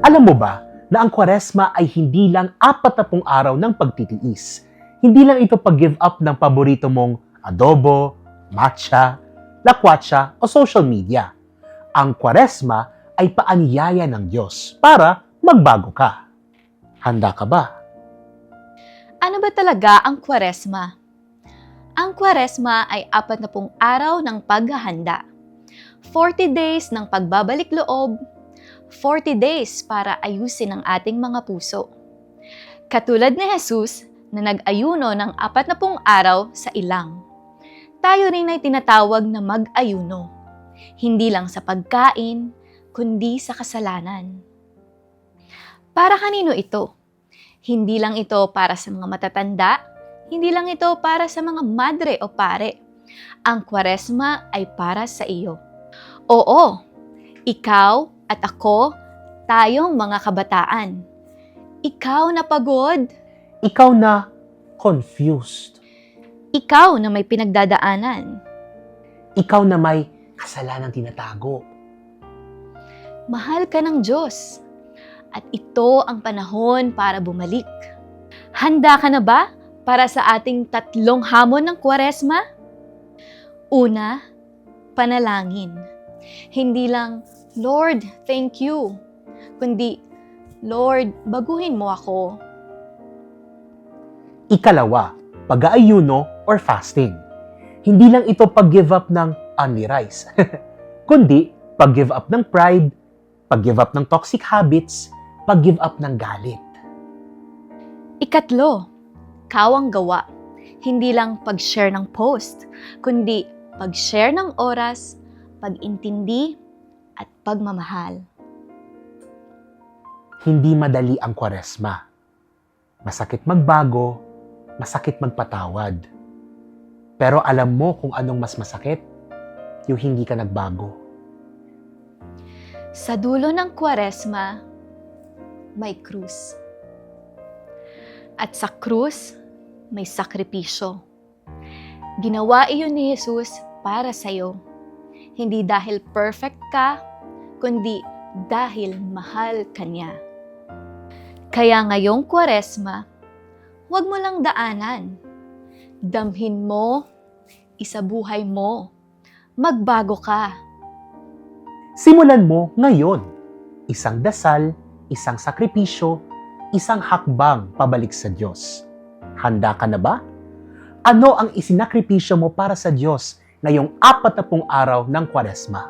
Alam mo ba na ang Kwaresma ay hindi lang 40 araw ng pagtitiis. Hindi lang ito pag-give up ng paborito mong adobo, matcha, lakwatsa o social media. Ang Kwaresma ay paanyaya ng Diyos para magbago ka. Handa ka ba? Ano ba talaga ang Kwaresma? Ang Kwaresma ay 40 araw ng paghahanda. 40 days ng pagbabalik loob, 40 days para ayusin ang ating mga puso. Katulad ni Jesus na nag-ayuno ng 40 araw sa ilang. Tayo rin ay tinatawag na mag-ayuno. Hindi lang sa pagkain, kundi sa kasalanan. Para kanino ito? Hindi lang ito para sa mga matatanda, hindi lang ito para sa mga madre o pare. Ang Kwaresma ay para sa iyo. Oo, ikaw at ako, tayong mga kabataan. Ikaw na pagod, Ikaw na confused. ikaw na may pinagdadaanan. Ikaw na may kasalanang tinatago. Mahal ka ng Diyos. At ito ang panahon para bumalik. Handa ka na ba para sa ating 3 hamon ng Kwaresma? Una, panalangin. Hindi lang, Lord, thank you. Kundi, Lord, baguhin mo ako. Ikalawa, pag-aayuno or fasting. Hindi lang ito pag-give up ng only rice, kundi pag-give up ng pride, pag-give up ng toxic habits, pag-give up ng galit. Ikatlo, kawang gawa. Hindi lang pag-share ng post, kundi pag-share ng oras, pag-intindi, at pagmamahal. Hindi madali ang Kwaresma. Masakit magbago, masakit magpatawad. Pero alam mo kung anong mas masakit? Yung hindi ka nagbago. Sa dulo ng Kwaresma, may krus. At sa krus, may sakripisyo. Ginawa iyon ni Jesus para sa'yo. Hindi dahil perfect ka, kundi dahil mahal ka niya. Kaya ngayong Kwaresma, huwag mo lang daanan. Damhin mo, isabuhay mo, magbago ka. Simulan mo ngayon. Isang dasal, isang sakripisyo, isang hakbang pabalik sa Diyos. Handa ka na ba? Ano ang isinakripisyo mo para sa Diyos ngayong 40 araw ng Kwaresma?